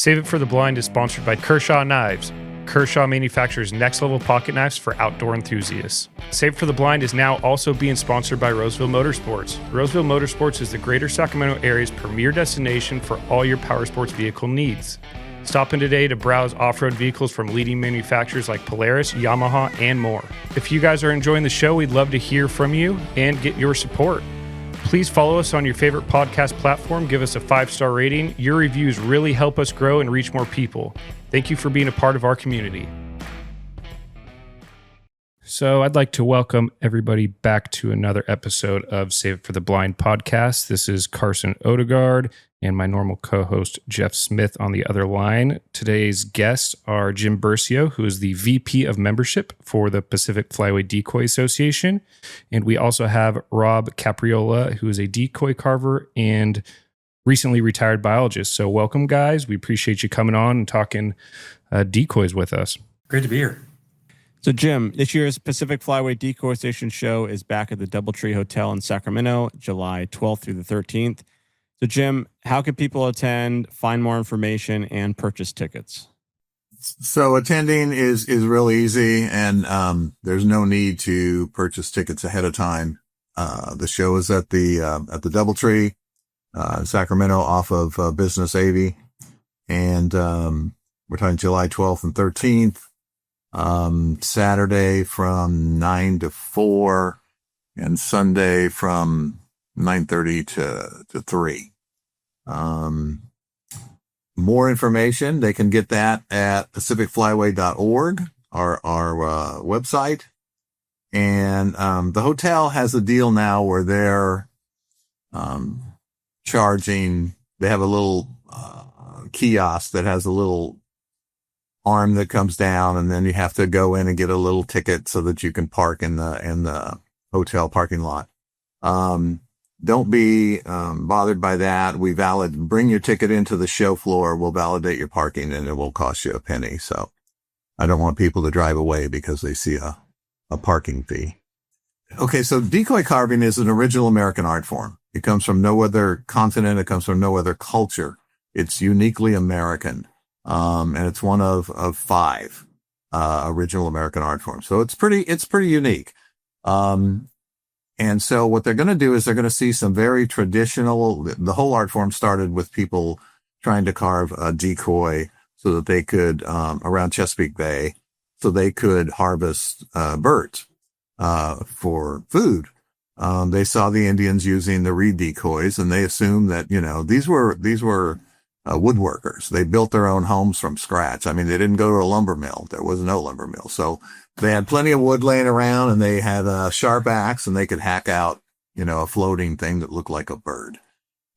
Save It for the Blind is sponsored by Kershaw Knives. Kershaw manufactures next-level pocket knives for outdoor enthusiasts. Save It for the Blind is now also being sponsored by Roseville Motorsports. Roseville Motorsports is the greater Sacramento area's premier destination for all your power sports vehicle needs. Stop in today to browse off-road vehicles from leading manufacturers like Polaris, Yamaha, and more. If you guys are enjoying the show, we'd love to hear from you and get your support. Please follow us on your favorite podcast platform. Give us a 5-star rating. Your reviews really help us grow and reach more people. Thank you for being a part of our community. So I'd like to welcome everybody back to another episode of Save It for the Blind podcast. This is Carson Odegaard and my normal co-host Jeff Smith on the other line. Today's guests are Jim Burcio, who is the VP of Membership for the Pacific Flyway Decoy Association. And we also have Rob Capriola, who is a decoy carver and recently retired biologist. So welcome, guys. We appreciate you coming on and talking decoys with us. Great to be here. So, Jim, this year's Pacific Flyway Decoy Association show is back at the Doubletree Hotel in Sacramento, July 12th through the 13th. So, Jim, how can people attend, find more information, and purchase tickets? So attending is real easy, and there's no need to purchase tickets ahead of time. The show is at the Doubletree, Sacramento, off of Business 80, and we're talking July 12th and 13th. Saturday from 9 to 4, and Sunday from 9:30 to 3. More information, they can get that at pacificflyway.org, our website. And the hotel has a deal now where they're charging. They have a little kiosk that has a little arm that comes down, and then you have to go in and get a little ticket so that you can park in the hotel parking lot. Don't be bothered by that. Bring your ticket into the show floor. We'll validate your parking, and it will cost you a penny. So I don't want people to drive away because they see a parking fee. Okay. So decoy carving is an original American art form. It comes from no other continent. It comes from no other culture. It's uniquely American. And it's one of 5 original American art forms. So it's pretty unique. And so what they're going to do is they're going to see some very traditional. The whole art form started with people trying to carve a decoy so that they could around Chesapeake Bay, so they could harvest birds for food. They saw the Indians using the reed decoys, and they assumed that these were woodworkers. They built their own homes from scratch. I mean, they didn't go to a lumber mill. There was no lumber mill. So they had plenty of wood laying around, and they had a sharp axe, and they could hack out, a floating thing that looked like a bird.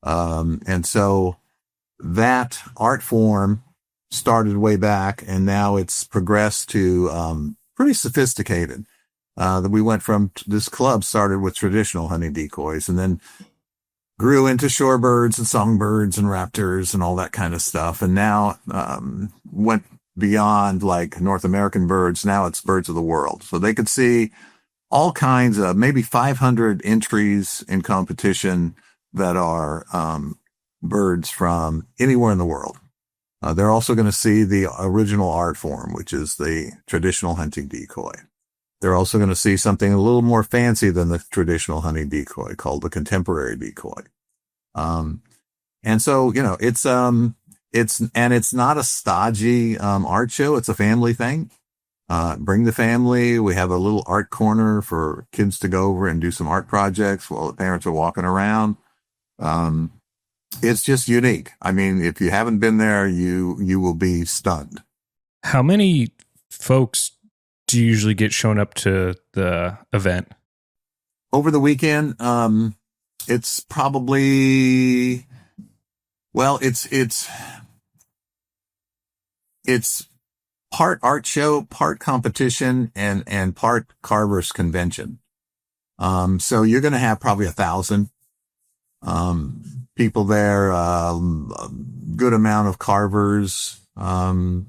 And so that art form started way back, and now it's progressed to, pretty sophisticated. That we went from this club started with traditional hunting decoys, and then grew into shorebirds and songbirds and raptors and all that kind of stuff. And now, went beyond like North American birds. Now it's birds of the world. So they could see all kinds of, maybe 500 entries in competition that are, birds from anywhere in the world. They're also going to see the original art form, which is the traditional hunting decoy. They're also going to see something a little more fancy than the traditional hunting decoy called the contemporary decoy. And so, it's not a stodgy, art show. It's a family thing. Bring the family. We have a little art corner for kids to go over and do some art projects while the parents are walking around. It's just unique. I mean, if you haven't been there, you will be stunned. How many folks do you usually get shown up to the event? Over the weekend, it's probably, it's part art show, part competition, and part carvers convention. So you're going to have probably 1,000 people there, a good amount of carvers, that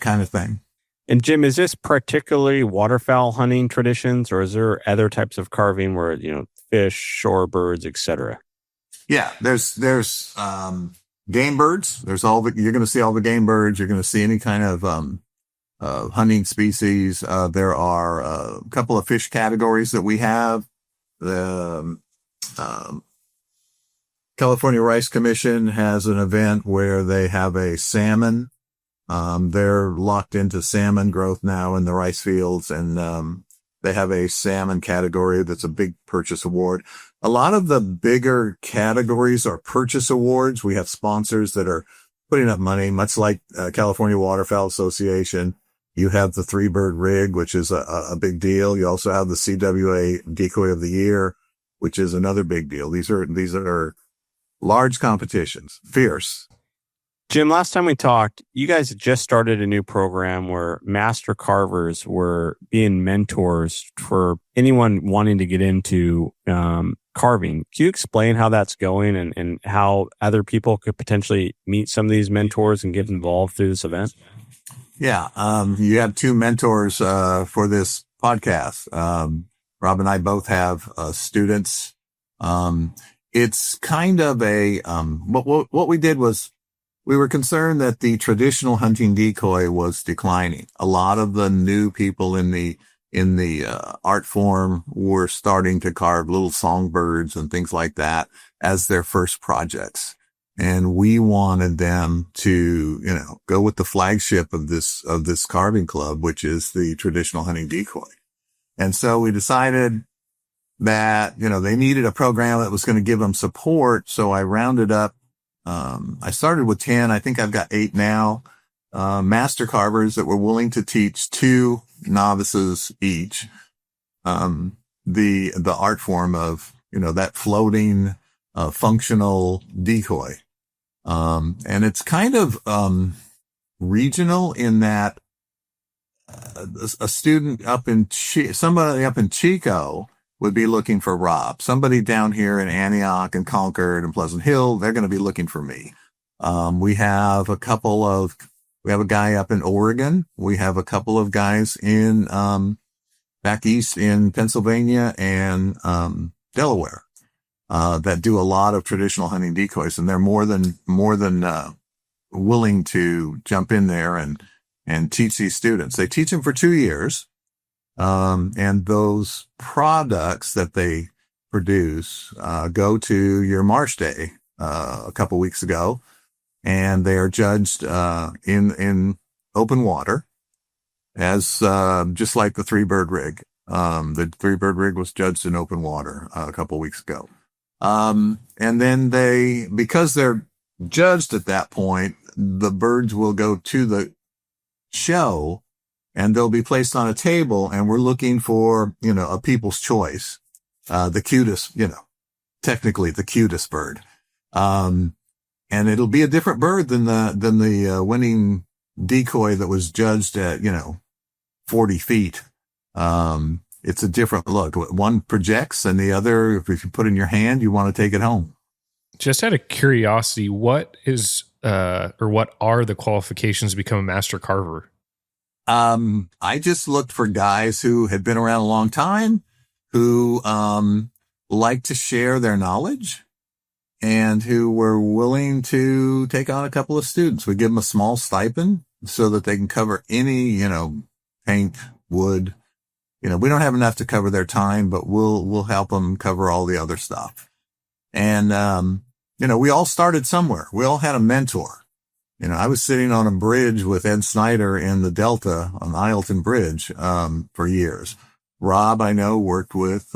kind of thing. And Jim, is this particularly waterfowl hunting traditions, or is there other types of carving where, fish, shorebirds, etc.? Yeah, there's game birds. You're going to see all the game birds. You're going to see any kind of, hunting species. There are a couple of fish categories that we have. The, California Rice Commission has an event where they have a salmon. They're locked into salmon growth now in the rice fields, and they have a salmon category that's a big purchase award. A lot of the bigger categories are purchase awards. We have sponsors that are putting up money, much like California Wildfowl Association. You have the 3-bird rig, which is a big deal. You also have the CWA Decoy of the Year, which is another big deal. These are large competitions, fierce. Jim, last time we talked, you guys had just started a new program where master carvers were being mentors for anyone wanting to get into carving. Can you explain how that's going and how other people could potentially meet some of these mentors and get involved through this event? Yeah. You have 2 mentors for this podcast. Rob and I both have students. It's kind of a what we did was we were concerned that the traditional hunting decoy was declining. A lot of the new people in the art form were starting to carve little songbirds and things like that as their first projects. And we wanted them to, go with the flagship of this carving club, which is the traditional hunting decoy. And so we decided that, they needed a program that was going to give them support. So I rounded up, I started with 10. I think I've got 8 now, master carvers that were willing to teach 2 novices each, the art form of, that floating, functional decoy. And it's kind of, regional in that a student somebody up in Chico would be looking for Rob. Somebody down here in Antioch and Concord and Pleasant Hill, they're going to be looking for me. We have a guy up in Oregon. We have a couple of guys in, back east in Pennsylvania and, Delaware, that do a lot of traditional hunting decoys, and they're more than willing to jump in there and teach these students. They teach them for 2 years. And those products that they produce, go to your Marsh Day, a couple weeks ago, and they are judged, in open water as, just like the 3-bird rig. The 3-bird rig was judged in open water a couple weeks ago. And then because they're judged at that point, the birds will go to the show and they'll be placed on a table, and we're looking for, a people's choice, the cutest, technically the cutest bird. And it'll be a different bird than the winning decoy that was judged at, 40 feet. It's a different look. One projects and the other, if you put in your hand, you want to take it home. Just out of curiosity, what are the qualifications to become a master carver? I just looked for guys who had been around a long time, who, like to share their knowledge and who were willing to take on a couple of students. We give them a small stipend so that they can cover any, paint, wood. We don't have enough to cover their time, but we'll help them cover all the other stuff. And, we all started somewhere. We all had a mentor. I was sitting on a bridge with Ed Snyder in the Delta on Isleton Bridge, for years. Rob, I know, worked with,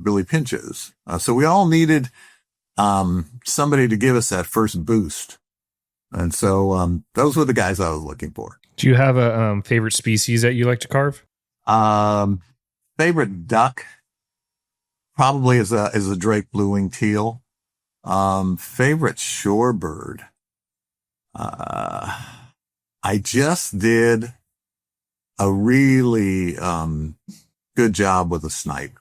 Billy Pinches. So we all needed, somebody to give us that first boost. And so, those were the guys I was looking for. Do you have a favorite species that you like to carve? Favorite duck probably is a Drake blue-winged teal. Favorite shorebird. I just did a really, good job with a snipe,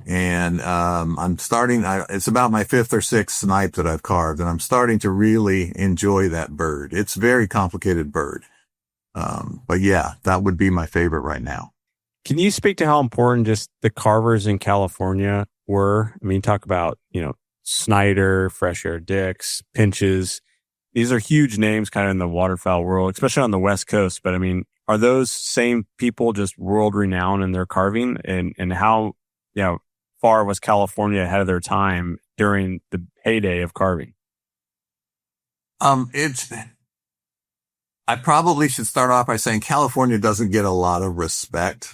and, I'm starting, it's about my 5th or 6th snipe that I've carved, and I'm starting to really enjoy that bird. It's a very complicated bird. But yeah, that would be my favorite right now. Can you speak to how important just the carvers in California were? I mean, talk about, Snyder, Fresh Air Dicks, Pinches. these are huge names kind of in the waterfowl world, especially on the West Coast. But I mean, are those same people just world renowned in their carving? And how, far was California ahead of their time during the heyday of carving? I probably should start off by saying California doesn't get a lot of respect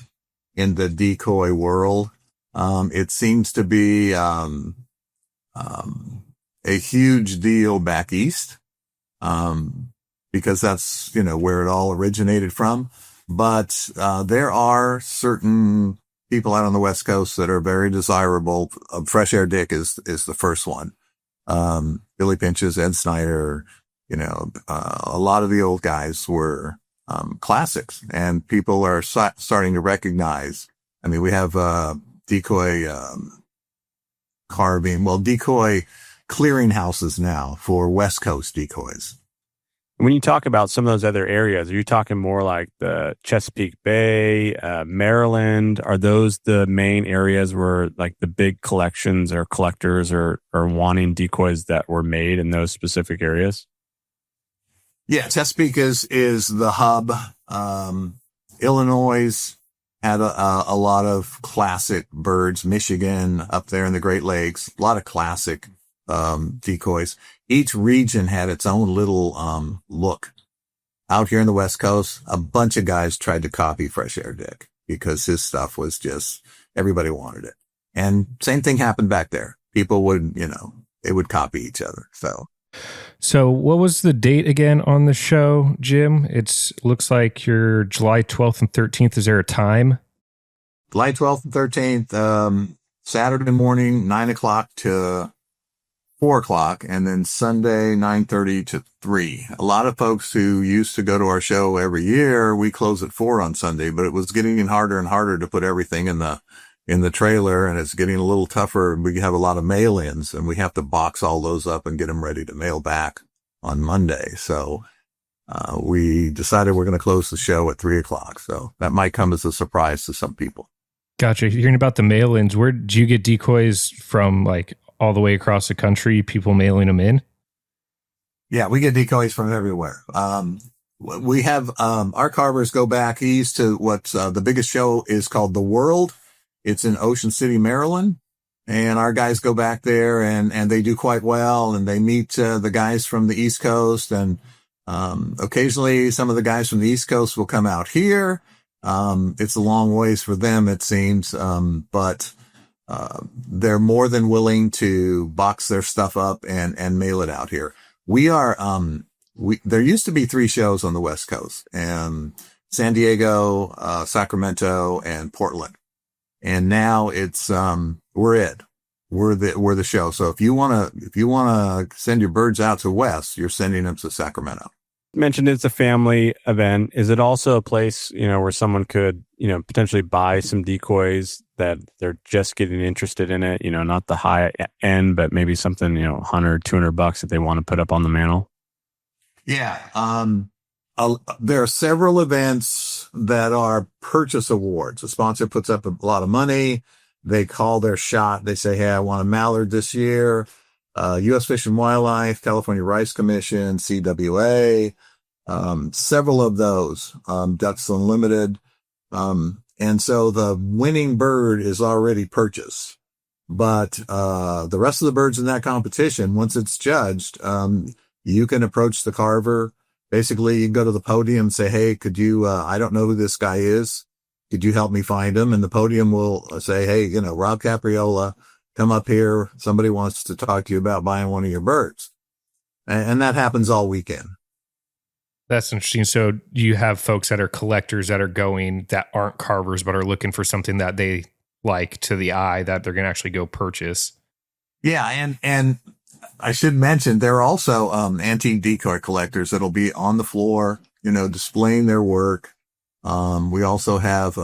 in the decoy world. It seems to be a huge deal back east, because that's, where it all originated from. But there are certain people out on the West Coast that are very desirable. Fresh Air Dick is the first one. Billy Pinches, Ed Snyder, a lot of the old guys were classics, and people are starting to recognize. I mean, we have decoy carving, decoy clearinghouses now for West Coast decoys. When you talk about some of those other areas, are you talking more like the Chesapeake Bay, Maryland? Are those the main areas where like the big collections or collectors are wanting decoys that were made in those specific areas? Yeah, Chesapeake is the hub. Illinois had a lot of classic birds. Michigan up there in the Great Lakes, a lot of classic decoys. Each region had its own little look. Out here in the West Coast, a bunch of guys tried to copy Fresh Air Dick because his stuff was just, everybody wanted it. And same thing happened back there. People would, they would copy each other. So what was the date again on the show, Jim? Looks like you're July 12th and 13th. Is there a time? July 12th and 13th, Saturday morning, 9:00 to 4:00, and then Sunday, 9:30 to 3. A lot of folks who used to go to our show every year, we close at 4 on Sunday, but it was getting harder and harder to put everything in the trailer, and it's getting a little tougher. We have a lot of mail-ins, and we have to box all those up and get them ready to mail back on Monday. So we decided we're going to close the show at 3:00. So that might come as a surprise to some people. Gotcha. Hearing about the mail-ins, where do you get decoys from, like all the way across the country, people mailing them in? Yeah, we get decoys from everywhere. We have our carvers go back east to what's the biggest show is called The World. It's in Ocean City, Maryland. And our guys go back there and they do quite well. And they meet the guys from the East Coast. And occasionally some of the guys from the East Coast will come out here. It's a long ways for them, it seems. But they're more than willing to box their stuff up and mail it out here. We are, there used to be 3 shows on the West Coast, and San Diego, Sacramento, and Portland. And now it's, we're it. We're the show. So if you want to send your birds out to West, you're sending them to Sacramento. You mentioned it's a family event. Is it also a place, where someone could, potentially buy some decoys that they're just getting interested in it, not the high end, but maybe something, $100, $200 that they want to put up on the mantle? Yeah. There are several events that are purchase awards. A sponsor puts up a lot of money. They call their shot. They say, hey, I want a mallard this year. U.S. Fish and Wildlife, California Rice Commission, CWA, several of those, Ducks Unlimited. And so the winning bird is already purchased, but, the rest of the birds in that competition, once it's judged, you can approach the carver. Basically, you can go to the podium and say, hey, could you, I don't know who this guy is. Could you help me find him? And the podium will say, hey, Rob Capriola, come up here. Somebody wants to talk to you about buying one of your birds. And that happens all weekend. That's interesting. So you have folks that are collectors that are going, that aren't carvers, but are looking for something that they like to the eye that they're going to actually go purchase. Yeah. And I should mention, there are also antique decoy collectors that'll be on the floor, displaying their work. We also have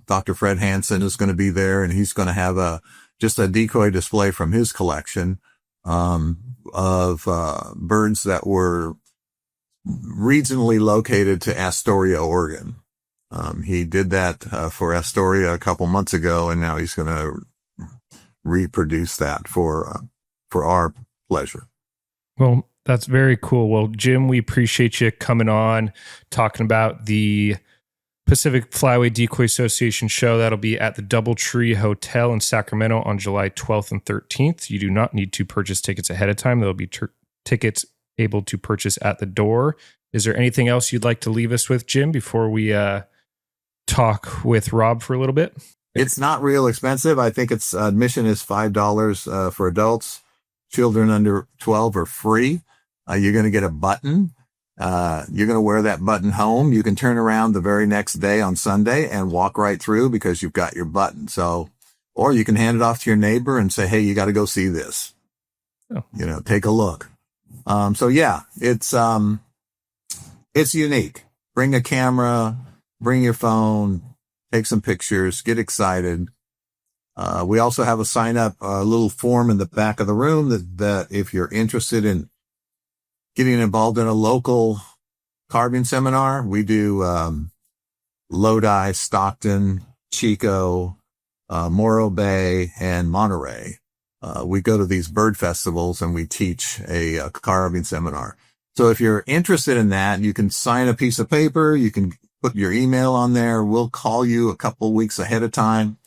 Dr. Fred Hansen is going to be there, and he's going to have just a decoy display from his collection of birds that were regionally located to Astoria, Oregon. He did that for Astoria a couple months ago, and now he's going to reproduce that for our pleasure. Well, That's very cool. Well, Jim, we appreciate you coming on, talking about the Pacific Flyway Decoy Association show. That'll be at the DoubleTree Hotel in Sacramento on July 12th and 13th. You do not need to purchase tickets ahead of time. There'll be tickets able to purchase at the door. Is there anything else you'd like to leave us with, Jim, before we talk with Rob for a little bit? It's not real expensive. I think its admission is $5 for adults. Children under 12 are free. You're going to get a button. You're going to wear that button home. You can turn around the very next day on Sunday and walk right through because you've got your button. So, or you can hand it off to your neighbor and say, hey, you got to go see this. Oh. Take a look. So yeah, it's unique. Bring a camera, bring your phone, take some pictures, get excited. We also have a little form in the back of the room that if you're interested in getting involved in a local carving seminar, we do Lodi, Stockton, Chico, Morro Bay, and Monterey. We go to these bird festivals and we teach a carving seminar. So if you're interested in that, you can sign a piece of paper. You can put your email on there. We'll call you a couple of weeks ahead of time.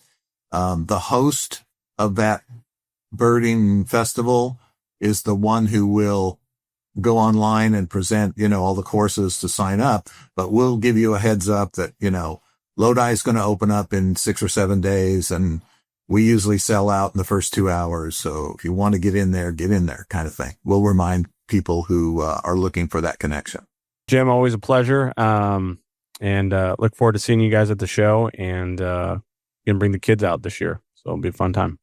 The host of that birding festival is the one who will go online and present, all the courses to sign up, but we'll give you a heads up that, Lodi is going to open up in 6 or 7 days, and we usually sell out in the first 2 hours. So if you want to get in there kind of thing. We'll remind people who are looking for that connection. Jim, always a pleasure. And look forward to seeing you guys at the show, and going to bring the kids out this year. So it'll be a fun time.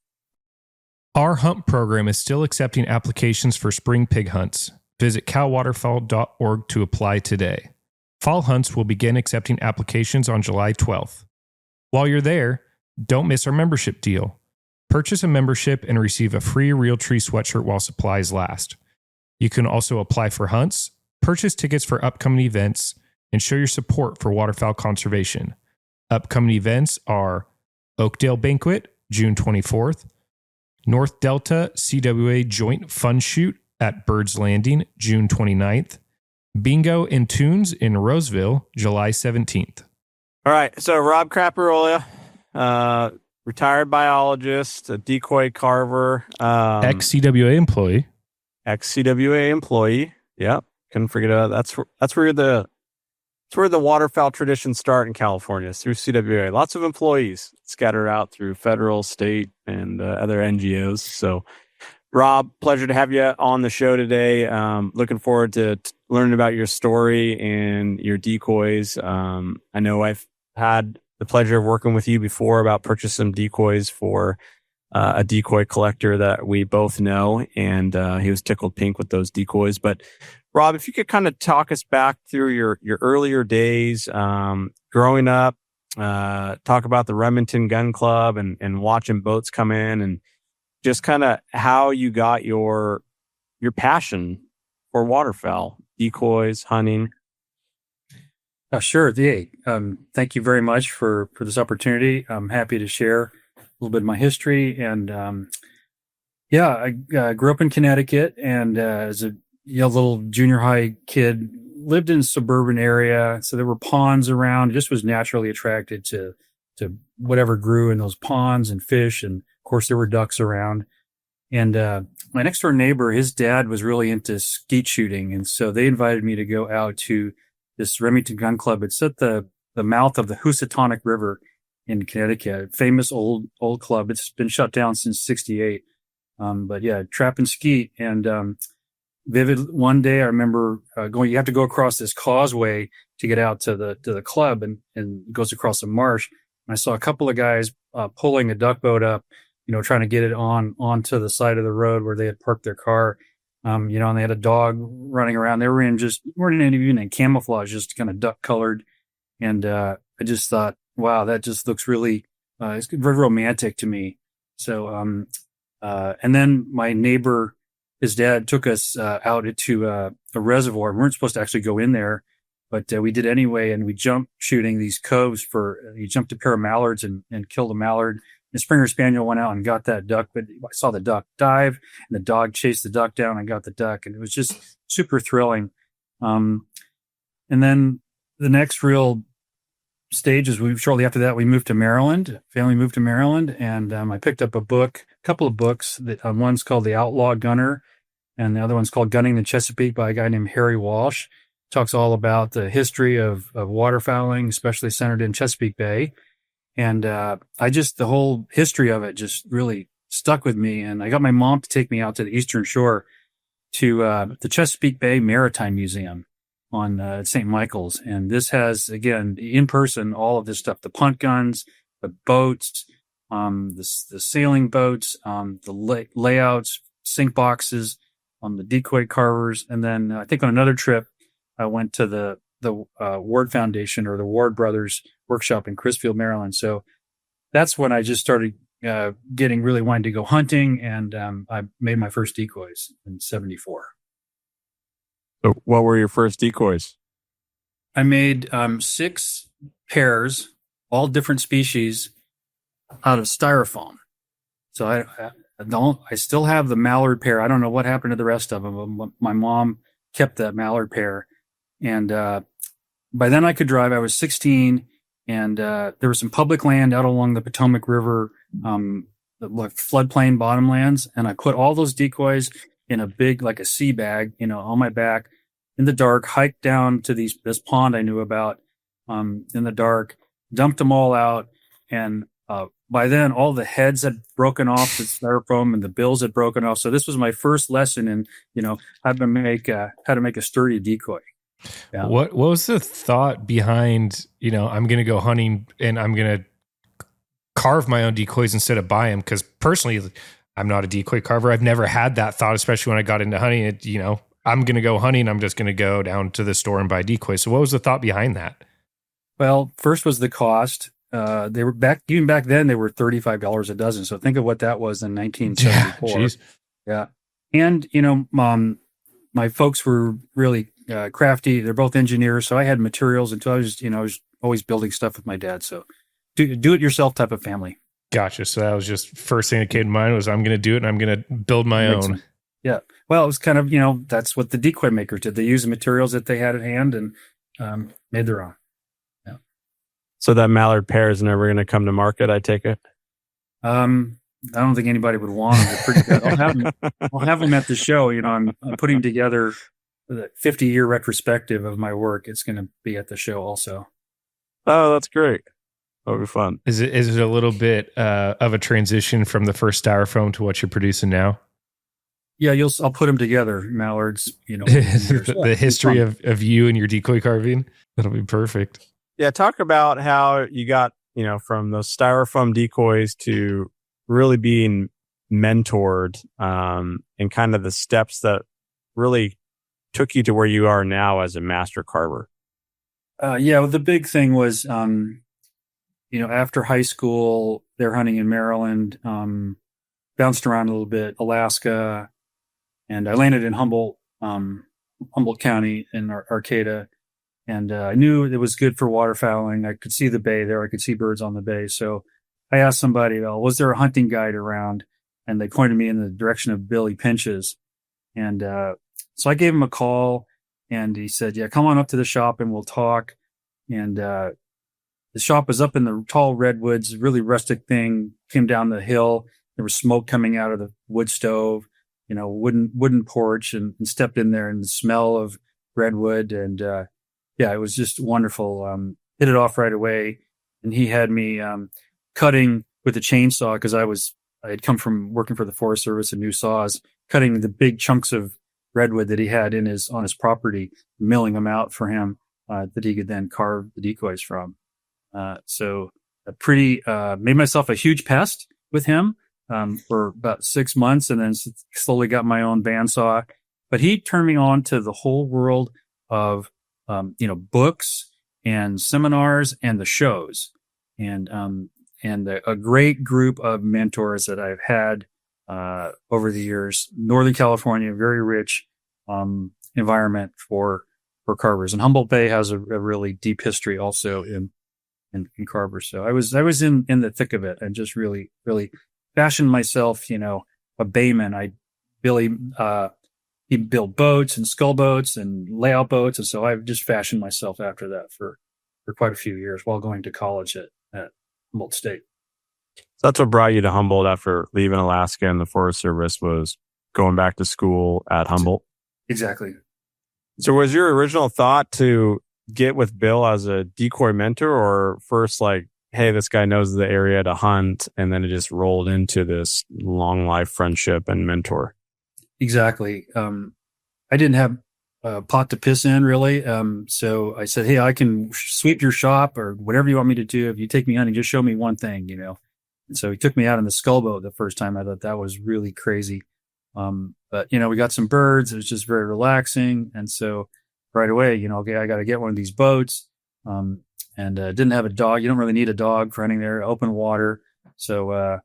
Our hunt program is still accepting applications for spring pig hunts. Visit calwaterfowl.org to apply today. Fall hunts will begin accepting applications on July 12th. While you're there, don't miss our membership deal. Purchase a membership and receive a free Realtree sweatshirt while supplies last. You can also apply for hunts, purchase tickets for upcoming events, and show your support for waterfowl conservation. Upcoming events are Oakdale Banquet, June 24th, North Delta CWA Joint Fun Shoot at Bird's Landing, June 29th, Bingo and Tunes in Roseville, July 17th. All right, so Rob Capriola, retired biologist, a decoy carver. Ex-CWA employee. Ex-CWA employee, yep, couldn't forget about that. That's where the waterfowl traditions start in California, is through CWA. Lots of employees scattered out through federal, state, and other NGOs. So, Rob, pleasure to have you on the show today. Looking forward to learning about your story and your decoys. I know I've had the pleasure of working with you before about purchasing some decoys for a decoy collector that we both know, and he was tickled pink with those decoys. But Rob, if you could kind of talk us back through your earlier days, growing up, talk about the Remington Gun Club and watching boats come in, and just kind of how you got your passion for waterfowl, decoys, hunting. Sure. Thank you very much for this opportunity. I'm happy to share a little bit of my history. And I grew up in Connecticut, and as a little junior high kid, lived in a suburban area. So there were ponds around. Just was naturally attracted to whatever grew in those ponds and fish. And of course, there were ducks around. And my next door neighbor, his dad was really into skeet shooting. And so they invited me to go out to this Remington Gun Club. It's at the mouth of the Housatonic River in Connecticut, famous old club. It's been shut down since '68. But yeah, trap and skeet. And vivid one day, I remember going. You have to go across this causeway to get out to the club, and it goes across a marsh. And I saw a couple of guys pulling a duck boat up, trying to get it onto the side of the road where they had parked their car. And they had a dog running around. They weren't even in camouflage, just kind of duck colored. And I just thought, wow, that just looks really, it's very romantic to me. So, and then my neighbor, his dad took us out into a reservoir. We weren't supposed to actually go in there, but we did anyway. And we jumped shooting these coves you jumped a pair of mallards and killed a mallard The Springer Spaniel went out and got that duck, but I saw the duck dive and the dog chased the duck down and got the duck. And it was just super thrilling. And then the next real stage is shortly after that, we moved to Maryland. Family moved to Maryland, and I picked up a couple of books. That one's called The Outlaw Gunner, and the other one's called Gunning the Chesapeake by a guy named Harry Walsh. Talks all about the history of waterfowling, especially centered in Chesapeake Bay. And the whole history of it just really stuck with me. And I got my mom to take me out to the Eastern Shore to the Chesapeake Bay Maritime Museum on St. Michael's. And this has, again, in person, all of this stuff, the punt guns, the boats, the sailing boats, the layouts, sink boxes, the Decoy Carvers. And then I think on another trip, I went to the Ward Foundation or the Ward Brothers workshop in Crisfield, Maryland. So that's when I just started really wanting to go hunting. And I made my first decoys in 1974. So what were your first decoys? I made 6 pairs, all different species, out of styrofoam. So I still have the mallard pair. I don't know what happened to the rest of them, but my mom kept that mallard pair. And by then I could drive. I was 16, and there was some public land out along the Potomac River, like floodplain bottomlands. And I put all those decoys in a big, like a sea bag, on my back in the dark, hiked down to this pond I knew about in the dark, dumped them all out. And by then, all the heads had broken off the styrofoam and the bills had broken off. So this was my first lesson in, how to make a sturdy decoy. Yeah. What was the thought behind, I'm going to go hunting and I'm going to carve my own decoys instead of buy them? Because personally, I'm not a decoy carver. I've never had that thought, especially when I got into hunting. I'm going to go hunting. I'm just going to go down to the store and buy decoys. So what was the thought behind that? Well, first was the cost. They were even back then, they were $35 a dozen. So think of what that was in 1974. Yeah. And, my folks were really crafty. They're both engineers. So I had materials until I was always building stuff with my dad. So do it yourself type of family. Gotcha. So that was just first thing that came to mind was I'm going to do it and I'm going to build my own. Yeah. Well, it was kind of, that's what the decoy makers did. They used the materials that they had at hand and made their own. Yeah. So that mallard pair is never going to come to market, I take it? I don't think anybody would want them. They're pretty good. I'll have them at the show. I'm putting together the 50-year retrospective of my work. It's going to be at the show also. Oh, that's great. That'll be fun. Is it a little bit of a transition from the first styrofoam to what you're producing now? Yeah, I'll put them together, mallards. The history of you and your decoy carving. That'll be perfect. Yeah, talk about how you got from those styrofoam decoys to really being mentored, and kind of the steps that really took you to where you are now as a master carver. Well, the big thing was, after high school, they're hunting in Maryland, bounced around a little bit, Alaska, and I landed in Humboldt County in Arcata. And I knew it was good for waterfowling. I could see the bay there. I could see birds on the bay. So I asked somebody, was there a hunting guide around? And they pointed me in the direction of Billy Pinch's. And so I gave him a call, and he said, yeah, come on up to the shop and we'll talk. And the shop was up in the tall redwoods, really rustic thing, came down the hill. There was smoke coming out of the wood stove, wooden porch, and stepped in there, and the smell of redwood. And it was just wonderful. Hit it off right away. And he had me cutting with a chainsaw, because I had come from working for the Forest Service and new saws, cutting the big chunks of redwood that he had on his property, milling them out for him, that he could then carve the decoys from. So made myself a huge pest with him, for about 6 months, and then slowly got my own bandsaw. But he turned me on to the whole world of, books and seminars and the shows, and a great group of mentors that I've had over the years. Northern California, very rich environment for carvers, and Humboldt Bay has a really deep history also in in Carver. So I was in the thick of it and just really fashioned myself, a bayman. He built boats and scull boats and layout boats. And so I've just fashioned myself after that for quite a few years while going to college at Humboldt State. So that's what brought you to Humboldt after leaving Alaska and the Forest Service, was going back to school at Humboldt. Exactly. So was your original thought to get with Bill as a decoy mentor, or first like, hey, this guy knows the area to hunt, and then it just rolled into this long life friendship and mentor? Exactly. I didn't have a pot to piss in, really. So I said, hey, I can sweep your shop or whatever you want me to do. If you take me hunting, just show me one thing, And so he took me out in the Skullboat the first time. I thought that was really crazy. But, we got some birds. It was just very relaxing. And so right away, okay, I got to get one of these boats. And didn't have a dog. You don't really need a dog for hunting there, open water. So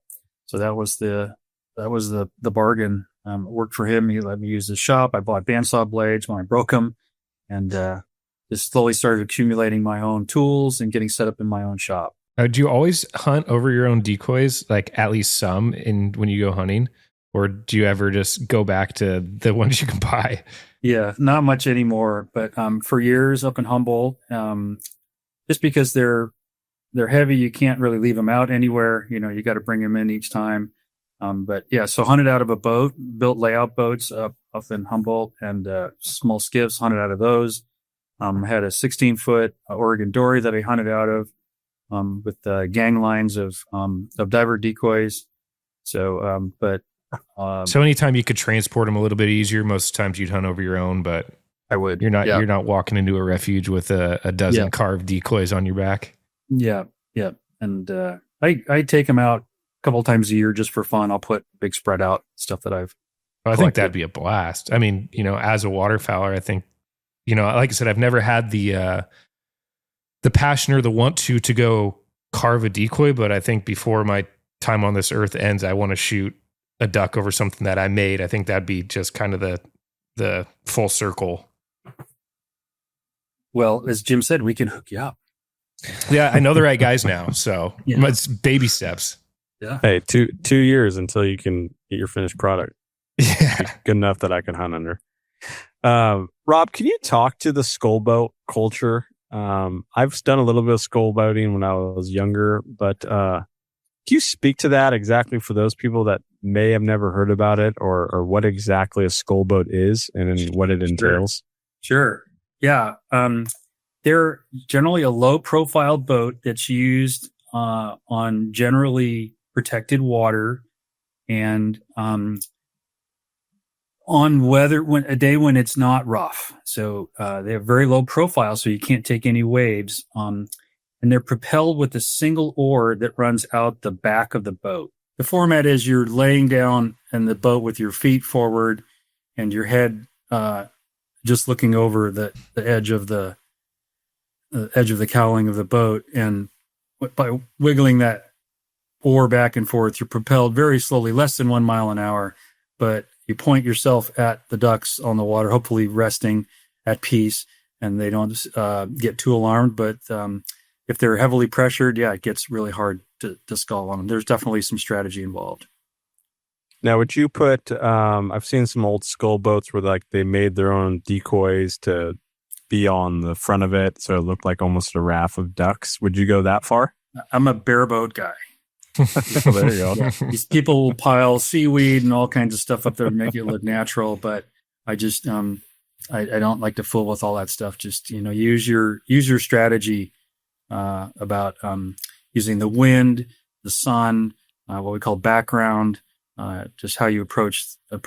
that was the bargain. It worked for him. He let me use his shop. I bought bandsaw blades when I broke them, and just slowly started accumulating my own tools and getting set up in my own shop. Do you always hunt over your own decoys, like at least some when you go hunting? Or do you ever just go back to the ones you can buy? Yeah, not much anymore. But for years up in Humboldt, just because they're heavy, you can't really leave them out anywhere. You got to bring them in each time. But yeah, so hunted out of a boat, built layout boats up in Humboldt, and small skiffs, hunted out of those. Had a 16-foot Oregon dory that I hunted out of with gang lines of diver decoys. So, so anytime you could transport them a little bit easier, most times you'd hunt over your own, but I would. You're not walking into a refuge with a dozen carved decoys on your back. Yeah. And I take them out a couple of times a year just for fun. I'll put big spread out stuff that I've I think that'd be a blast. I mean, as a waterfowler, I think, like I said, I've never had the passion or the want to go carve a decoy, but I think before my time on this earth ends, I want to shoot a duck over something that I made. I think that'd be just kind of the full circle. Well, as Jim said, we can hook you up. Yeah, I know the right guys now, so it's baby steps. Yeah. Hey, 2 years until you can get your finished product. Yeah. Good enough that I can hunt under. Rob, can you talk to the skullboat culture? I've done a little bit of skull boating when I was younger, but can you speak to that exactly for those people that may have never heard about it, or what exactly a skullboat is and what it entails? Sure. Yeah. They're generally a low profile boat that's used on generally protected water and on weather a day when it's not rough. So they have very low profile, so you can't take any waves. And they're propelled with a single oar that runs out the back of the boat. The format is you're laying down in the boat with your feet forward and your head just looking over the edge of the cowling of the boat, and by wiggling that oar back and forth, you're propelled very slowly, less than 1 mile an hour, but you point yourself at the ducks on the water, hopefully resting at peace, and they don't get too alarmed. But if they're heavily pressured, it gets really hard to scull on them. There's definitely some strategy involved. Now, would you put, I've seen some old skull boats where they made their own decoys to be on the front of it, so it looked like almost a raft of ducks. Would you go that far? I'm a bareboat guy. Well, there you go. Yeah. These people will pile seaweed and all kinds of stuff up there to make it look natural, but I just I don't like to fool with all that stuff. Just use your strategy about using the wind, the sun, what we call background, just how you approach the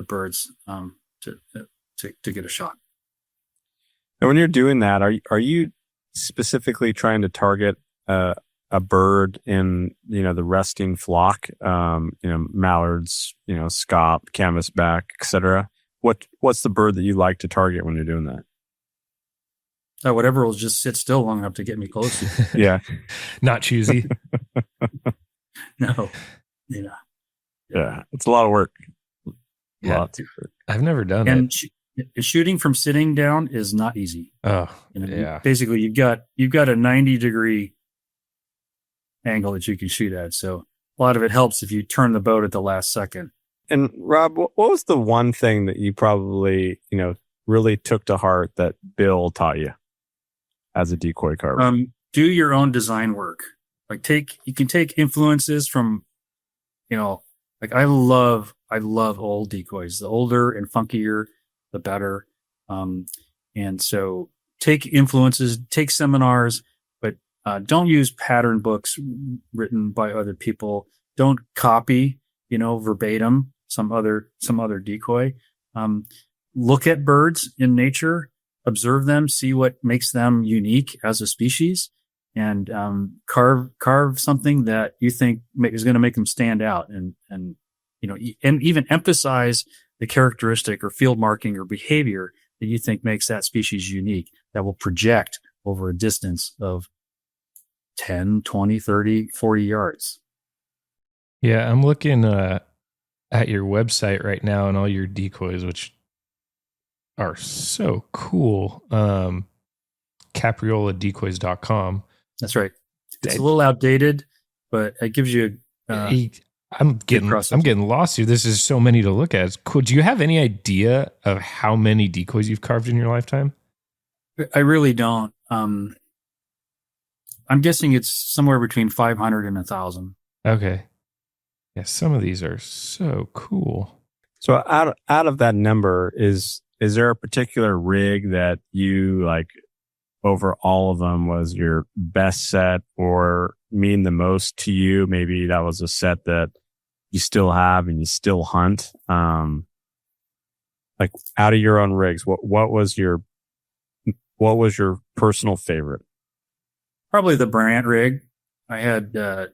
birds to get a shot. And when you're doing that, are you specifically trying to target a bird in the resting flock? Mallards, scaup, canvasback, etc. What's the bird that you like to target when you're doing that? Whatever will just sit still long enough to get me close. Yeah, not choosy. No, yeah, it's a lot of work. Yeah, I've never done it. And shooting from sitting down is not easy. Oh, yeah. Basically, you've got a 90-degree angle that you can shoot at. So a lot of it helps if you turn the boat at the last second. And Rob, what was the one thing that you probably, really took to heart that Bill taught you as a decoy carver? Do your own design work. You can take influences from, I love old decoys. The older and funkier, the better. And so take influences, take seminars, but don't use pattern books written by other people. Don't copy, verbatim some other decoy. Look at birds in nature, observe them, see what makes them unique as a species, and carve something that you think is going to make them stand out, and even emphasize the characteristic or field marking or behavior that you think makes that species unique, that will project over a distance of 10, 20, 30, 40 yards. Yeah, I'm looking at your website right now and all your decoys, which are so cool. CapriolaDecoys.com. That's right. It's a little outdated, but it gives you I'm getting lost here. This is so many to look at. It's cool. Do you have any idea of how many decoys you've carved in your lifetime? I really don't. I'm guessing it's somewhere between 500 and 1,000. Okay. Yeah, some of these are so cool. So out of that number, is there a particular rig that you like over all of them was your best set or mean the most to you? Maybe that was a set that you still have and you still hunt. Like out of your own rigs, what was your personal favorite? Probably the Brandt rig. I had a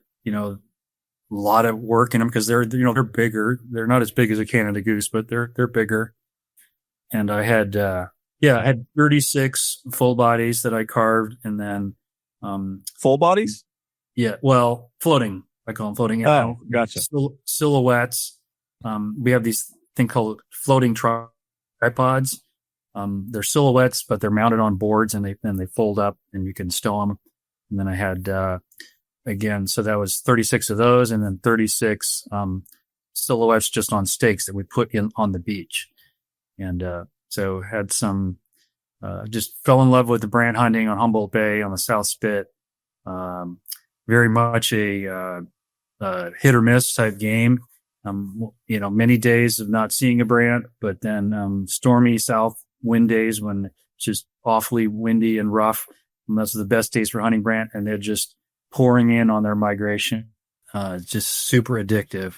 lot of work in them because they're bigger. They're not as big as a Canada Goose, but they're bigger. And I had I had 36 full bodies that I carved, and then full bodies. Yeah, well, floating. I call them floating. Oh, gotcha. Silhouettes. We have these thing called floating tripods. They're silhouettes, but they're mounted on boards, and they fold up, and you can stow them. And then I had again, so that was 36 of those, and then 36 silhouettes just on stakes that we put in on the beach. And so had some just fell in love with the Brandt hunting on Humboldt Bay on the South Spit. Very much a hit or miss type game. Many days of not seeing a Brandt, but then stormy south wind days when it's just awfully windy and rough. And those are the best days for hunting Brandt, and they're just pouring in on their migration. Just super addictive.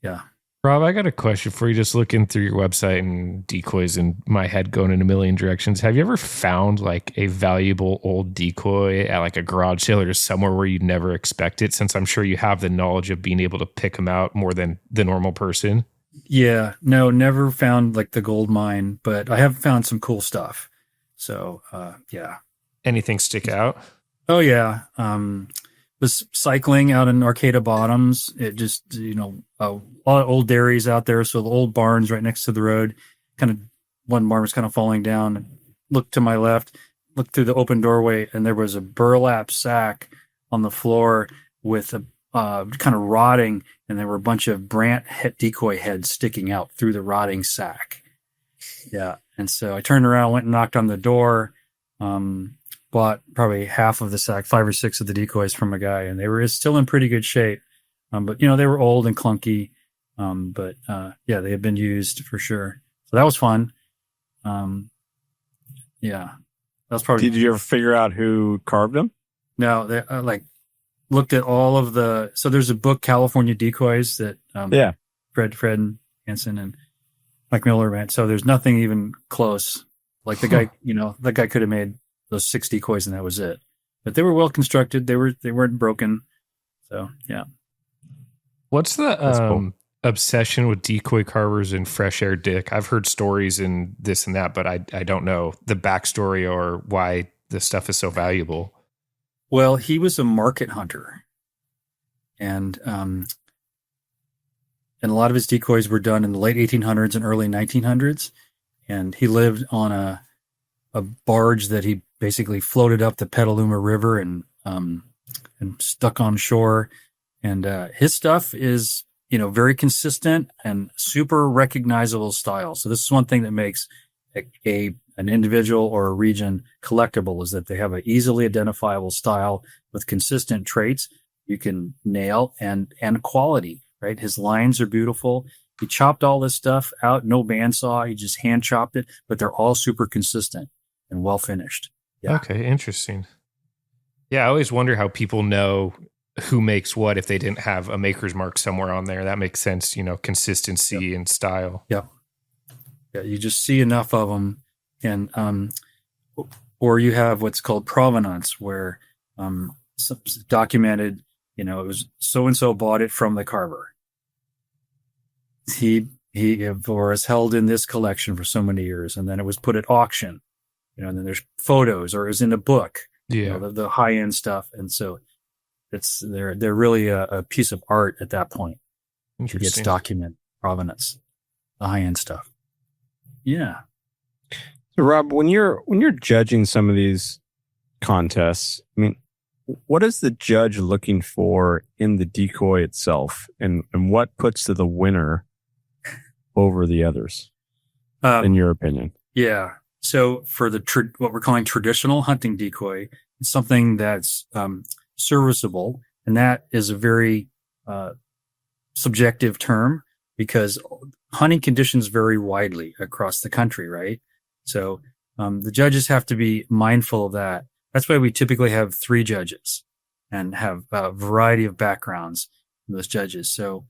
Yeah. Rob, I got a question for you. Just looking through your website and decoys in my head going in a million directions. Have you ever found like a valuable old decoy at like a garage sale or just somewhere where you'd never expect it? Since I'm sure you have the knowledge of being able to pick them out more than the normal person. Yeah, no, never found like the gold mine, but I have found some cool stuff. So, yeah. Anything stick out? Oh yeah. Was cycling out in Arcata Bottoms. It just, a lot of old dairies out there. So the old barns right next to the road, kind of one barn was kind of falling down. Looked to my left, looked through the open doorway, and there was a burlap sack on the floor with a kind of rotting, and there were a bunch of Brandt decoy heads sticking out through the rotting sack. Yeah. And so I turned around, went and knocked on the door, bought probably half of the sack, 5 or 6 of the decoys from a guy, and they were still in pretty good shape. But they were old and clunky. But they had been used for sure. So that was fun. Yeah, that was probably. Did you ever figure out who carved them? No, they looked at all of the. So there's a book, California Decoys, that Fred Hansen and Mike Miller ran. So there's nothing even close. Like the guy, that guy could have made those 6 decoys and that was it. But they were well constructed. They weren't broken. So yeah. What's the obsession with decoy carvers and fresh air Dick? I've heard stories and this and that, but I don't know the backstory or why this stuff is so valuable. Well, he was a market hunter, and a lot of his decoys were done in the late 1800s and early 1900s. And he lived on a barge that he basically floated up the Petaluma River and and stuck on shore. And his stuff is, very consistent and super recognizable style. So this is one thing that makes an individual or a region collectible, is that they have an easily identifiable style with consistent traits you can nail and quality, right? His lines are beautiful. He chopped all this stuff out, no bandsaw. He just hand chopped it, but they're all super consistent and well finished. Yeah. Okay, interesting. Yeah, I always wonder how people know who makes what if they didn't have a maker's mark somewhere on there. That makes sense, consistency and style. Yeah. Yeah, you just see enough of them. And or you have what's called provenance, where documented, it was so and so bought it from the carver. He was held in this collection for so many years, and then it was put at auction. And then there's photos, or it was in a book. Yeah, the high end stuff, and so they're really a piece of art at that point. It gets documented, provenance, the high end stuff. Yeah. So Rob, when you're judging some of these contests, I mean, what is the judge looking for in the decoy itself, and what puts to the winner over the others, in your opinion? Yeah. So for what we're calling traditional hunting decoy, it's something that's serviceable, and that is a very subjective term, because hunting conditions vary widely across the country, right? So the judges have to be mindful of that. That's why we typically have 3 judges and have a variety of backgrounds in those judges. So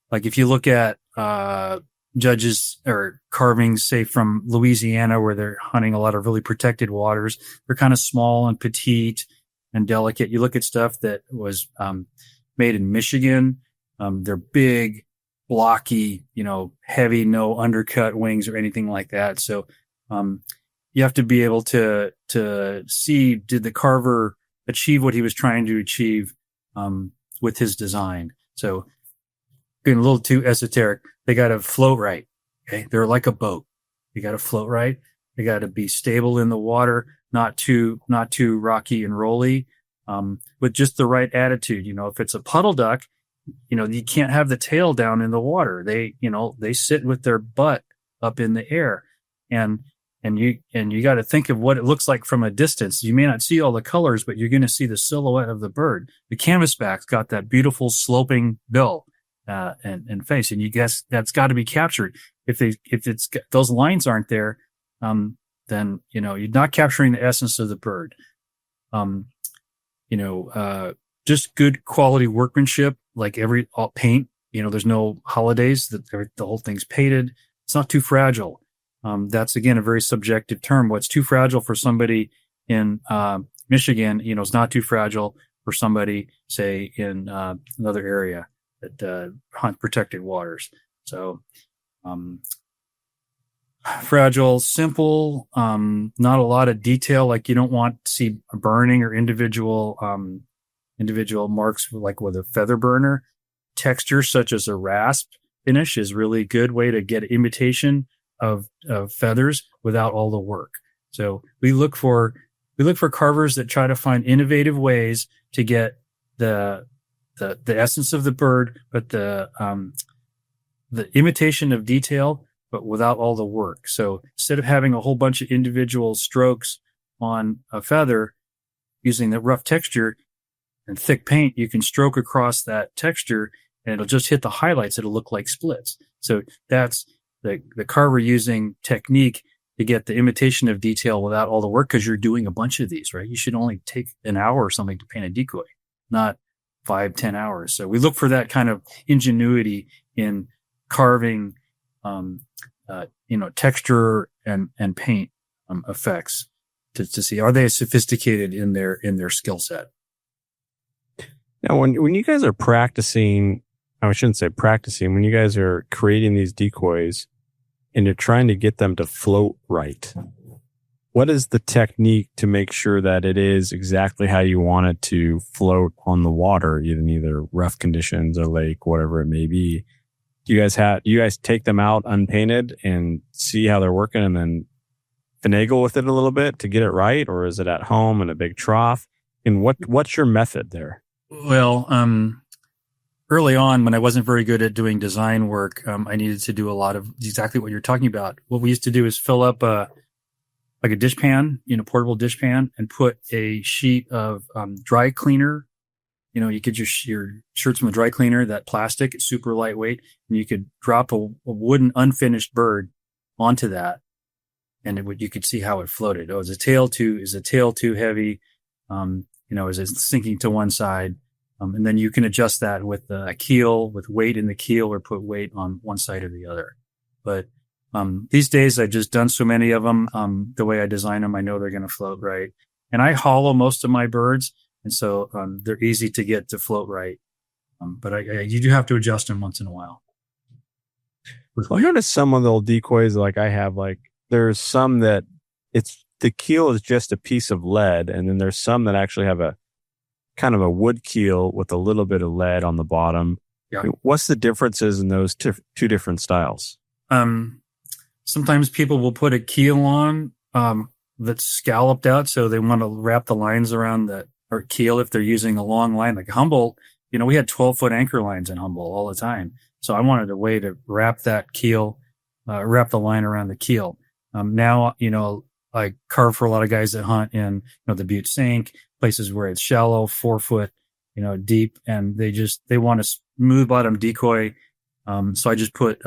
like if you look at judges or carvings, say from Louisiana, where they're hunting a lot of really protected waters, they're kind of small and petite and delicate. You look at stuff that was made in Michigan, they're big, blocky, heavy, no undercut wings or anything like that. So you have to be able to see, did the carver achieve what he was trying to achieve with his design? So getting a little too esoteric, they got to float right. Okay, they're like a boat. They got to float right. They got to be stable in the water, not too rocky and rolly, with just the right attitude. If it's a puddle duck, you can't have the tail down in the water. They sit with their butt up in the air, and you got to think of what it looks like from a distance. You may not see all the colors, but you're going to see the silhouette of the bird. The canvasback's got that beautiful sloping bill and face, and you guess that's got to be captured. If those lines aren't there, then you're not capturing the essence of the bird. Just good quality workmanship, like paint. There's no holidays, the whole thing's painted. It's not too fragile. That's again a very subjective term. What's too fragile for somebody in Michigan, is not too fragile for somebody, say, in another area that hunt protected waters. So fragile, simple, not a lot of detail. Like you don't want to see burning or individual marks, like with a feather burner. Texture such as a rasp finish is really a good way to get imitation of feathers without all the work. So we look for carvers that try to find innovative ways to get the essence of the bird, but the imitation of detail, but without all the work. So instead of having a whole bunch of individual strokes on a feather, using the rough texture and thick paint, you can stroke across that texture and it'll just hit the highlights. It'll look like splits. So that's the carver using technique to get the imitation of detail without all the work, because you're doing a bunch of these, right? You should only take an hour or something to paint a decoy, not 5-10 hours. So we look for that kind of ingenuity in carving, texture and paint effects to see, are they sophisticated in their skill set? Now, when you guys are practicing, I shouldn't say practicing, when you guys are creating these decoys and you're trying to get them to float right, what is the technique to make sure that it is exactly how you want it to float on the water, in either rough conditions or lake, whatever it may be? Do you guys take them out unpainted and see how they're working and then finagle with it a little bit to get it right? Or is it at home in a big trough? And what's your method there? Well, early on, when I wasn't very good at doing design work, I needed to do a lot of exactly what you're talking about. What we used to do is fill up like a dishpan, portable dishpan, and put a sheet of dry cleaner. You get your shirts from the dry cleaner, that plastic, it's super lightweight, and you could drop a wooden unfinished bird onto that, and you could see how it floated. Oh, is the tail too heavy? Is it sinking to one side? And then you can adjust that with a keel, with weight in the keel, or put weight on one side or the other. But these days, I've just done so many of them. The way I design them, I know they're going to float right. And I hollow most of my birds, and so they're easy to get to float right. But you do have to adjust them once in a while. Well, I noticed some of the old decoys, like I have, like there's some that the keel is just a piece of lead, and then there's some that actually have a kind of a wood keel with a little bit of lead on the bottom. Yeah. What's the differences in those two different styles? Sometimes people will put a keel on that's scalloped out, so they want to wrap the lines around or keel if they're using a long line. Like Humboldt, we had 12-foot anchor lines in Humboldt all the time. So I wanted a way to wrap that keel, wrap the line around the keel. Now, I carve for a lot of guys that hunt in the Butte Sink, places where it's shallow, 4 foot, deep, and they want a smooth bottom decoy. So I just put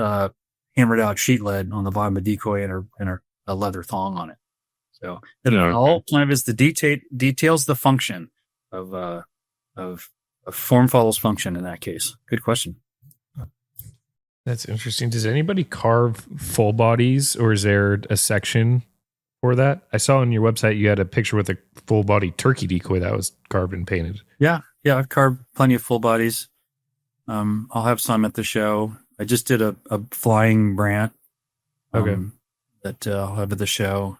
hammered out sheet lead on the bottom of decoy and a leather thong on it. So it all kind of is the details the function of form follows function in that case. Good question. That's interesting. Does anybody carve full bodies, or is there a section for that? I saw on your website you had a picture with a full body turkey decoy that was carved and painted. Yeah, I've carved plenty of full bodies. I'll have some at the show. I just did a flying brant. That I'll have at the show.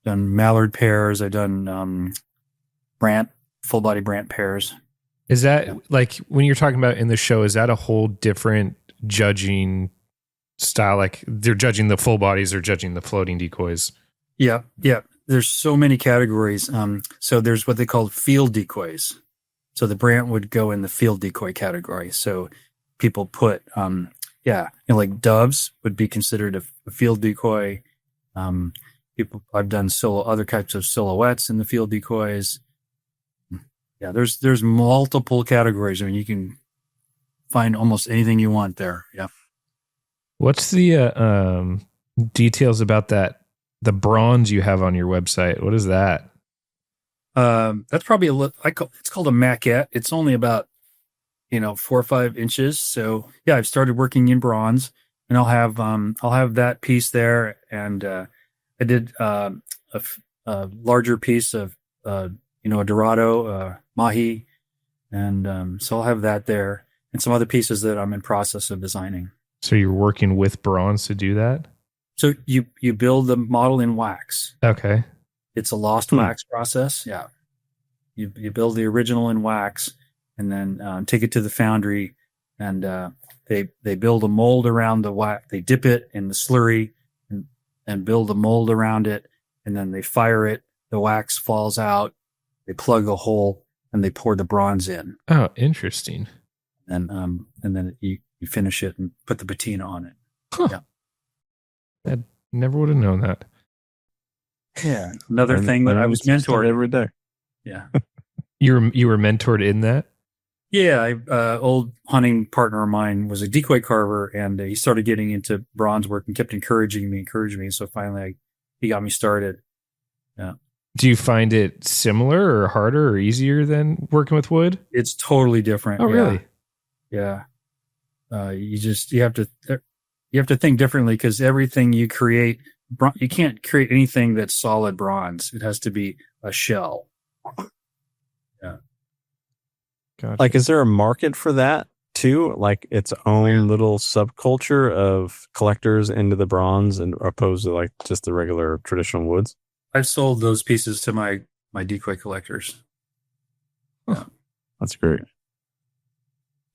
Done mallard pairs. I've done full body brant pairs. Is that like when you're talking about in the show? Is that a whole different judging style? Like they're judging the full bodies or judging the floating decoys? Yeah. There's so many categories. So there's what they call field decoys. So the brant would go in the field decoy category. So people put, like doves would be considered a field decoy. I've done other types of silhouettes in the field decoys. Yeah, there's multiple categories. I mean, you can find almost anything you want there. Yeah. What's the details about the bronze you have on your website? What is that? That's probably it's called a maquette. It's only about 4 or 5 inches. So yeah, I've started working in bronze, and I'll have that piece there, and I did a larger piece of a Dorado mahi, and so I'll have that there, and some other pieces that I'm in process of designing. So you're working with bronze to do that? So you build the model in wax. Okay. It's a lost wax process. Yeah. You build the original in wax, and then take it to the foundry, and they build a mold around the wax. They dip it in the slurry and build a mold around it, and then they fire it. The wax falls out. They plug a hole, and they pour the bronze in. Oh, interesting. And then you finish it and put the patina on it. Huh. Yeah. I never would have known that. Yeah. Another thing that I was mentored every day. Yeah. You were mentored in that? Yeah. Old hunting partner of mine was a decoy carver, and he started getting into bronze work and kept encouraging me. So finally he got me started. Yeah. Do you find it similar or harder or easier than working with wood? It's totally different. Oh, really? Yeah. You have to think differently, because everything you create, you can't create anything that's solid bronze. It has to be a shell. Yeah. Gotcha. Like, is there a market for that too? Like its own little subculture of collectors into the bronze, and opposed to like just the regular traditional woods? I've sold those pieces to my decoy collectors. Yeah. That's great.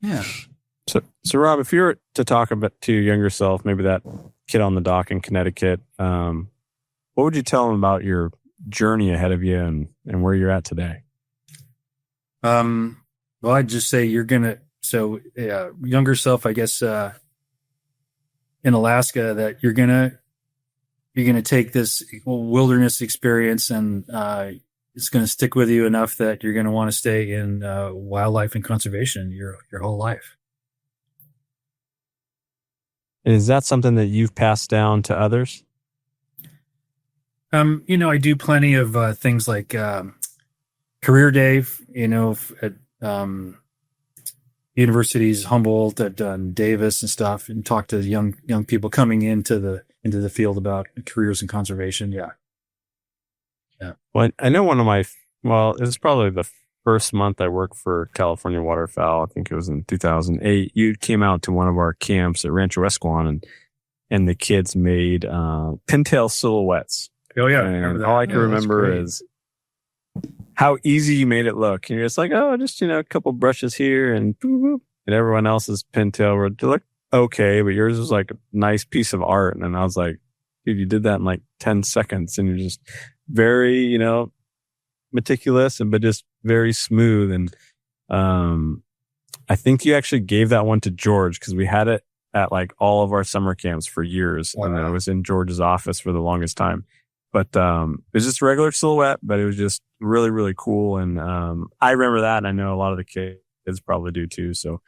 Yeah. So Rob, if you were to talk about to your younger self, maybe that kid on the dock in Connecticut, what would you tell him about your journey ahead of you and where you're at today? Well, I'd just say younger self, I guess, in Alaska, that you're gonna take this wilderness experience, and it's gonna stick with you enough that you're gonna want to stay in wildlife and conservation your whole life. Is that something that you've passed down to others? I do plenty of things like career day, at universities, Humboldt, I've done Davis and stuff, and talked to young people coming into the field about careers in conservation. Yeah. Well, I know it was probably the first month I worked for California Waterfowl. I think it was in 2008. You came out to one of our camps at Rancho Escalon, and the kids made pintail silhouettes. Oh yeah. And all I can remember is how easy you made it look. And you're just like, oh, just, a couple brushes here and boop, boop. And everyone else's pintail would look okay, but yours was like a nice piece of art. And I was like, dude, you did that in like 10 seconds, and you're just very, meticulous, but just very smooth. And I think you actually gave that one to George, because we had it at like all of our summer camps for years. Wow. And I was in George's office for the longest time. But it was just a regular silhouette, but it was just really, really cool. And I remember that, and I know a lot of the kids probably do too. So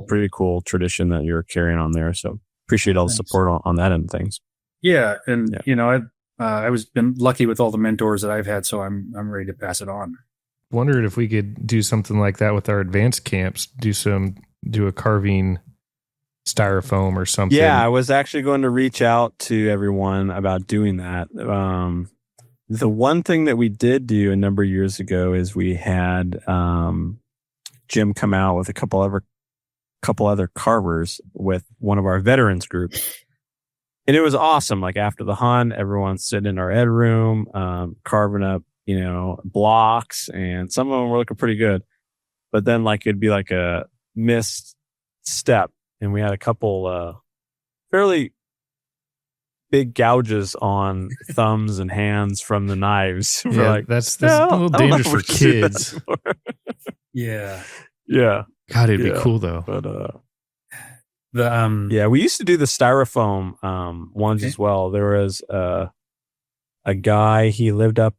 pretty cool tradition that you're carrying on there. So appreciate all the support on that end of things. Yeah. And, I was been lucky with all the mentors that I've had, so I'm ready to pass it on. Wondered if we could do something like that with our advanced camps, do a carving styrofoam or something. Yeah, I was actually going to reach out to everyone about doing that. The one thing that we did do a number of years ago is we had Jim come out with a couple other carvers with one of our veterans groups. And it was awesome. Like after the hunt, everyone's sitting in our ed room, carving up, blocks, and some of them were looking pretty good. But then it'd be like a missed step. And we had a couple fairly big gouges on thumbs and hands from the knives. Yeah, that's a little dangerous for kids. Yeah. Yeah. God, it'd be cool though. But we used to do the styrofoam ones as well. There was a guy, he lived up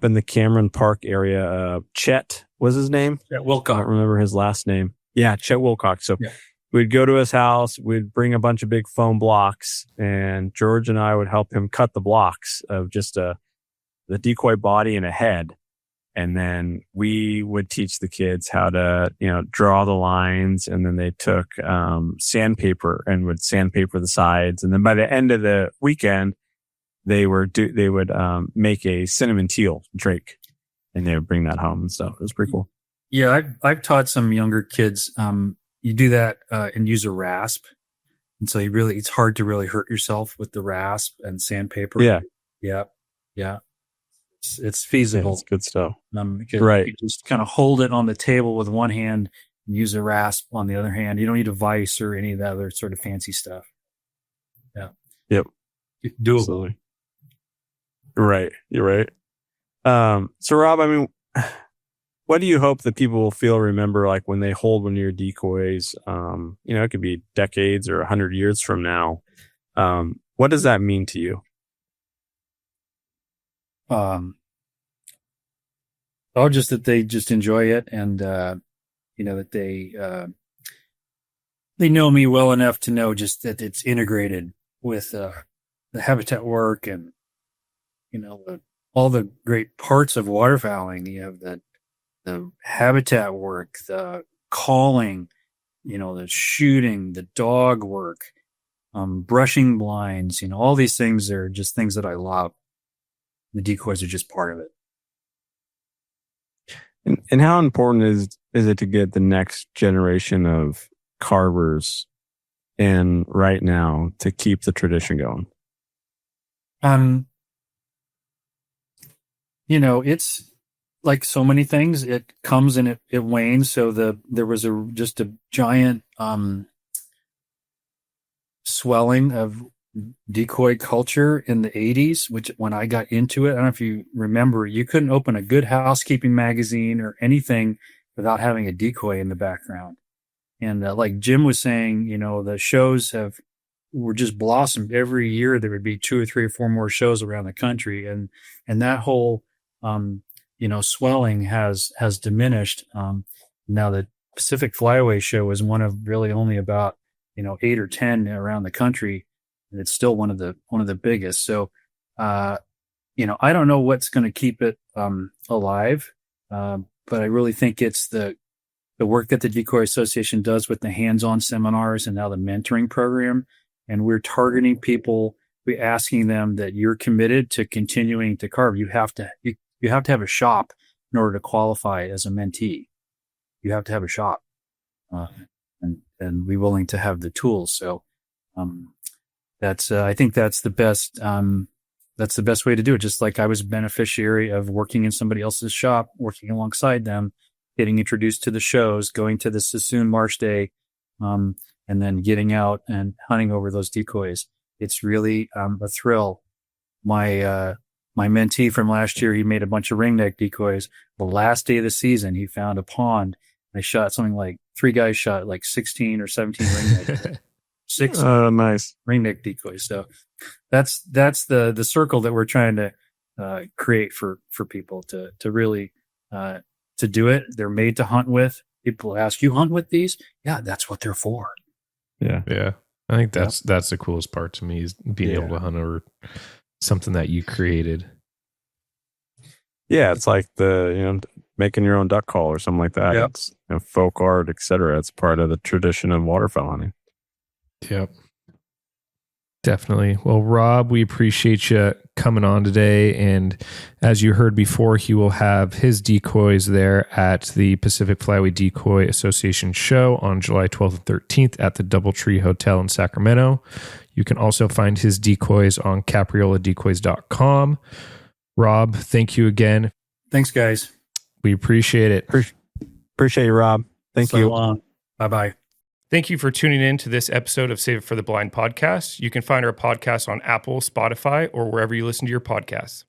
in the Cameron Park area. Chet was his name. Chet Wilcox. I don't remember his last name. Yeah, Chet Wilcox. So we'd go to his house, we'd bring a bunch of big foam blocks, and George and I would help him cut the blocks of just the decoy body and a head. And then we would teach the kids how to, draw the lines. And then they took sandpaper and would sandpaper the sides. And then by the end of the weekend, they would make a cinnamon teal drake, and they would bring that home and stuff. It was pretty cool. Yeah, I've taught some younger kids. You do that and use a rasp, and so it's hard to really hurt yourself with the rasp and sandpaper. Yeah. It's feasible. Yeah, it's good stuff. Right. You just kind of hold it on the table with one hand and use a rasp on the other hand. You don't need a vise or any of that other sort of fancy stuff. Yeah. Yep. Doable. Absolutely. Right. You're right. So Rob, what do you hope that people will feel, remember, like when they hold one of your decoys? It could be decades or 100 years from now. What does that mean to you? Just that they just enjoy it, and that they know me well enough to know just that it's integrated with the habitat work and all the great parts of waterfowling. You have the habitat work, the calling, the shooting, the dog work, brushing blinds. All these things are just things that I love. The decoys are just part of it. And how important is it to get the next generation of carvers in right now to keep the tradition going? It's like so many things. It comes and it wanes. So there was just a giant swelling of decoy culture in the 80s, which when I got into it, I don't know if you remember, you couldn't open a Good Housekeeping magazine or anything without having a decoy in the background. And like Jim was saying, the shows were just blossomed. Every year there would be 2 or 3 or 4 more shows around the country. And that whole, swelling has diminished. Now the Pacific Flyway show is one of really only about, 8 or 10 around the country. And it's still one of the biggest. So, I don't know what's going to keep it, alive. But I really think it's the work that the Decoy Association does with the hands-on seminars and now the mentoring program. And we're targeting people. We're asking them that you're committed to continuing to carve. You have to have a shop in order to qualify as a mentee. You have to have a shop, and be willing to have the tools. So, I think that's the best. That's the best way to do it. Just like I was a beneficiary of working in somebody else's shop, working alongside them, getting introduced to the shows, going to the Sassoon Marsh Day, and then getting out and hunting over those decoys. It's really a thrill. My mentee from last year, he made a bunch of ringneck decoys. The last day of the season, he found a pond. I shot something like 3 guys shot like 16 or 17 ringneck. 6 nice ringneck decoys. So that's the circle that we're trying to create for people to really to do it. They're made to hunt with. People ask, you hunt with these? Yeah, that's what they're for. Yeah. I think that's the coolest part to me is being able to hunt over something that you created. Yeah, it's like making your own duck call or something like that. Yep. It's folk art, etc. It's part of the tradition of waterfowl hunting. Yep. Definitely. Well, Rob, we appreciate you coming on today. And as you heard before, he will have his decoys there at the Pacific Flyway Decoy Association show on July 12th and 13th at the Doubletree Hotel in Sacramento. You can also find his decoys on caprioladecoys.com. Rob, thank you again. Thanks, guys. We appreciate it. Appreciate you, Rob. Thank you. Long. Bye-bye. Thank you for tuning in to this episode of Save It for the Blind podcast. You can find our podcast on Apple, Spotify, or wherever you listen to your podcasts.